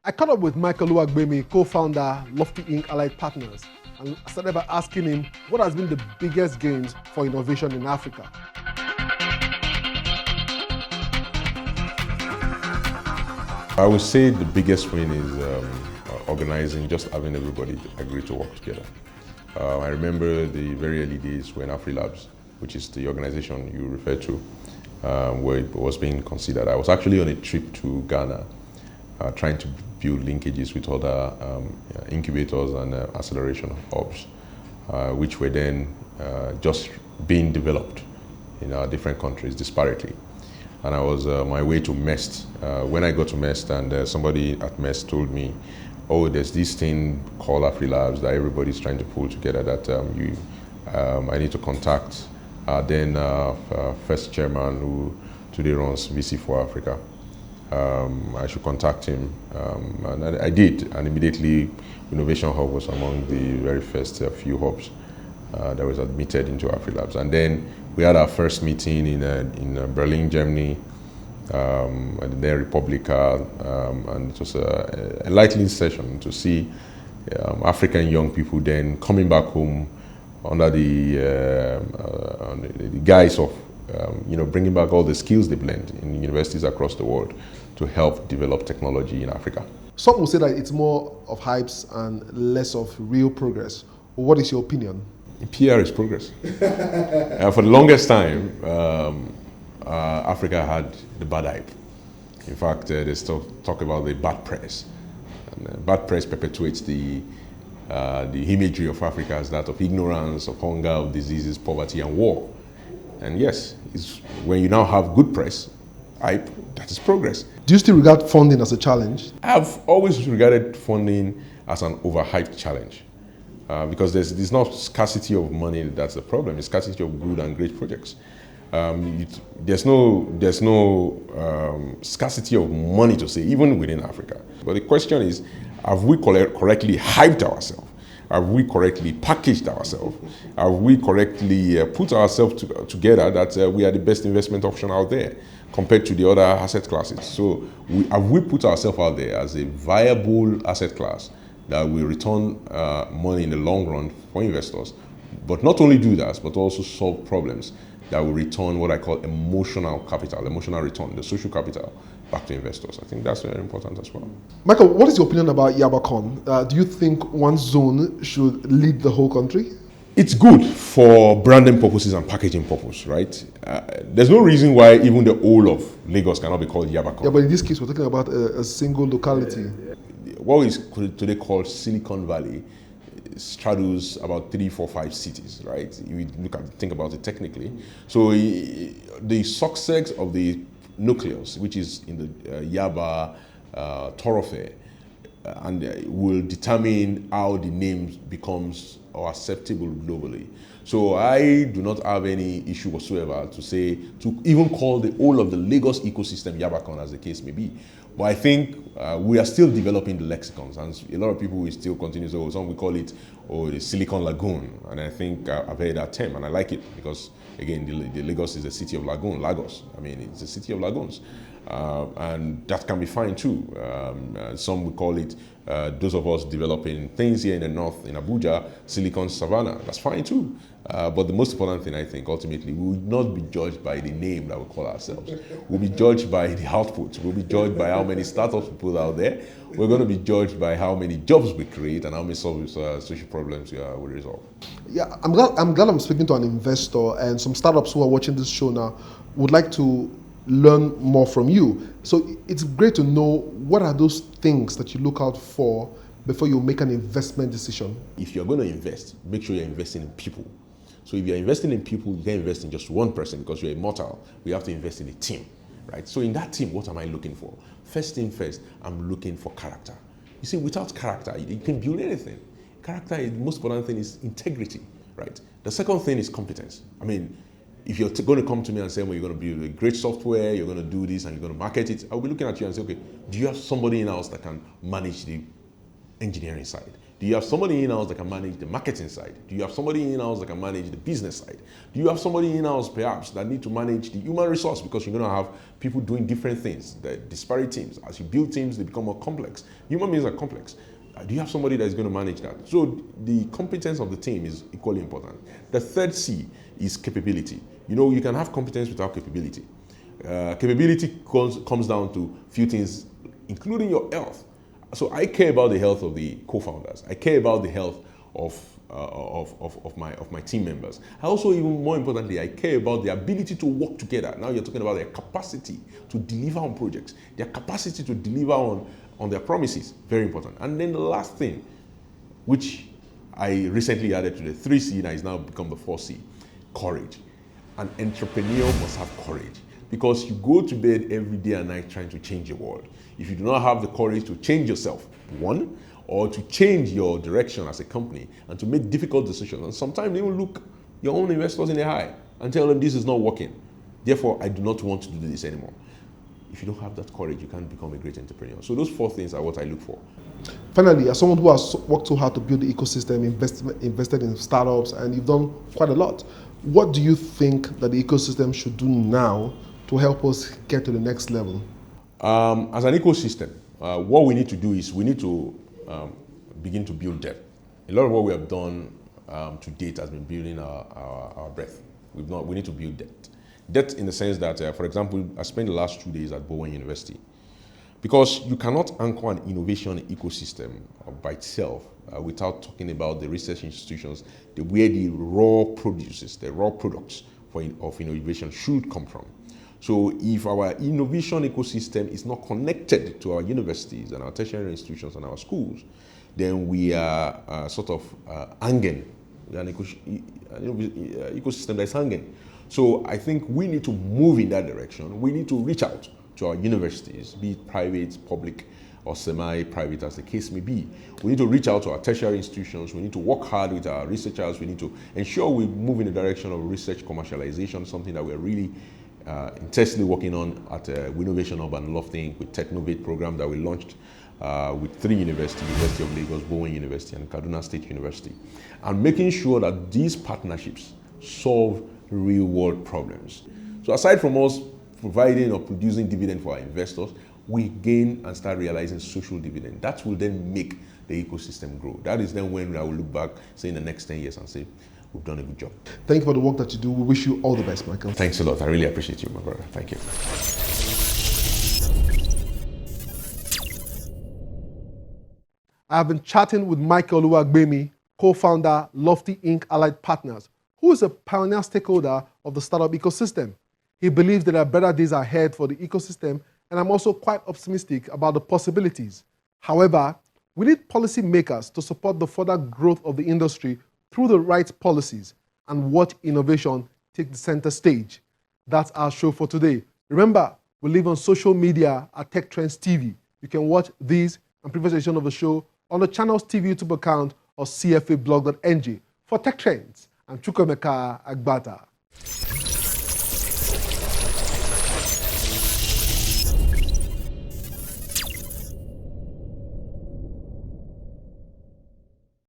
I caught up with Michael Uwagbemi, co-founder Lofty Inc. Allied Partners, and started by asking him what has been the biggest gains for innovation in Africa. I would say the biggest win is organizing, just having everybody agree to work together. I remember the very early days when AfriLabs, which is the organization you referred to, where it was being considered. I was actually on a trip to Ghana, trying to build linkages with other incubators and acceleration hubs, which were then just being developed in our different countries disparately. And I was my way to MEST. When I got to MEST, and somebody at MEST told me, oh, there's this thing called AfriLabs that everybody's trying to pull together that I need to contact then first chairman who today runs VC4 Africa. I should contact him, and I did, and immediately Innovation Hub was among the very first few hubs that was admitted into AfriLabs. And then we had our first meeting in Berlin, Germany, and then Republica, and it was a enlightening session to see African young people then coming back home under the guise of bringing back all the skills they've learned in universities across the world to help develop technology in Africa. Some will say that it's more of hypes and less of real progress. What is your opinion? PR is progress. For the longest time, Africa had the bad hype. In fact, they still talk about the bad press. And bad press perpetuates the imagery of Africa as that of ignorance, of hunger, of diseases, poverty, and war. And yes, when you now have good press, hype, that is progress. Do you still regard funding as a challenge? I've always regarded funding as an overhyped challenge. Because there's not scarcity of money that's the problem, it's scarcity of good and great projects. There's no scarcity of money to say, even within Africa. But the question is, have we correctly hyped ourselves? Have we correctly packaged ourselves? Have we correctly put ourselves together that we are the best investment option out there compared to the other asset classes? So have we put ourselves out there as a viable asset class that will return money in the long run for investors, but not only do that, but also solve problems that will return what I call emotional capital, emotional return, the social capital back to investors. I think that's very important as well. Michael, what is your opinion about Yabacon? Do you think one zone should lead the whole country? It's good for branding purposes and packaging purpose, right? There's no reason why even the whole of Lagos cannot be called Yabacon. Yeah, but in this case, we're talking about a single locality. What is today called Silicon Valley straddles about 3, 4, 5 cities, right? You think about it technically. So the success of the nucleus, which is in the Yaba thoroughfare, and will determine how the name becomes acceptable globally. So I do not have any issue whatsoever to even call the whole of the Lagos ecosystem Yabacon, as the case may be. But I think we are still developing the lexicons, and a lot of people will still continue. So some will call it the Silicon Lagoon, and I think I've heard that term, and I like it because, again, the Lagos is a city of lagoon, Lagos. I mean, it's a city of lagoons, and that can be fine too. Some would call it, those of us developing things here in the north, in Abuja, Silicon Savannah. That's fine too. But the most important thing, I think, ultimately, we will not be judged by the name that we call ourselves. We'll be judged by the output. We'll be judged by how many startups we put out there. We're going to be judged by how many jobs we create and how many social problems we resolve. Yeah, I'm glad I'm speaking to an investor, and some startups who are watching this show now would like to learn more from you. So it's great to know what are those things that you look out for before you make an investment decision. If you're going to invest, make sure you're investing in people. So if you're investing in people, you can't invest in just one person because you're immortal. We have to invest in a team, right? So in that team, what am I looking for? First thing first, I'm looking for character. You see, without character, you can build anything. Character, the most important thing is integrity, right? The second thing is competence. I mean, if you're going to come to me and say, well, you're going to build a great software, you're going to do this, and you're going to market it, I'll be looking at you and say, okay, do you have somebody in-house that can manage the engineering side? Do you have somebody in-house that can manage the marketing side? Do you have somebody in-house that can manage the business side? Do you have somebody in-house perhaps that need to manage the human resource, because you're going to have people doing different things, the disparate teams. As you build teams, they become more complex. Human beings are complex. Do you have somebody that is going to manage that? So the competence of the team is equally important. The third C is capability. You know, you can have competence without capability. Capability comes down to a few things, including your health. So I care about the health of the co-founders. I care about the health of my team members. I also, even more importantly, I care about the ability to work together. Now you're talking about their capacity to deliver on projects, their capacity to deliver on their promises. Very important. And then the last thing, which I recently added to the 3C, that is now become the 4C, courage. An entrepreneur must have courage, because you go to bed every day and night trying to change the world. If you do not have the courage to change yourself, one, or to change your direction as a company and to make difficult decisions, and sometimes even look your own investors in the eye and tell them this is not working. Therefore, I do not want to do this anymore. If you don't have that courage, you can't become a great entrepreneur. So those 4 things are what I look for. Finally, as someone who has worked so hard to build the ecosystem, invested in startups, and you've done quite a lot, what do you think that the ecosystem should do now to help us get to the next level? As an ecosystem, what we need to do is we need to begin to build depth. A lot of what we have done to date has been building our breadth. We need to build depth. Depth in the sense that, for example, I spent the last 2 days at Bowen University, because you cannot anchor an innovation ecosystem by itself without talking about the research institutions, where the raw produces, the raw products of innovation should come from. So if our innovation ecosystem is not connected to our universities and our tertiary institutions and our schools, then we are sort of hanging. We are an ecosystem that's hanging. So I think we need to move in that direction. We need to reach out to our universities, be it private, public, or semi-private, as the case may be. We need to reach out to our tertiary institutions. We need to work hard with our researchers. We need to ensure we move in the direction of research commercialization, something that we're really intensely working on at Innovation Hub and Lofty Inc. with Technovate program that we launched with 3 universities, University of Lagos, Bowen University, and Kaduna State University, and making sure that these partnerships solve real-world problems. So aside from us providing or producing dividend for our investors, we gain and start realizing social dividend. That will then make the ecosystem grow. That is then when I will look back, say in the next 10 years, and say, we've done a good job. Thank you for the work that you do. We wish you all the best, Michael. Thanks a lot. I really appreciate you, my brother. Thank you. I have been chatting with Michael Oluwagbemi, co-founder, Lofty Inc. Allied Partners, who is a pioneer stakeholder of the startup ecosystem. He believes there are better days ahead for the ecosystem, and I'm also quite optimistic about the possibilities. However, we need policymakers to support the further growth of the industry through the right policies and watch innovation take the center stage. That's our show for today. Remember, we live on social media at Tech Trends TV. You can watch these and previous editions of the show on the channel's TV YouTube account or cfablog.ng. For Tech Trends, I'm Chukwemeka Agbata.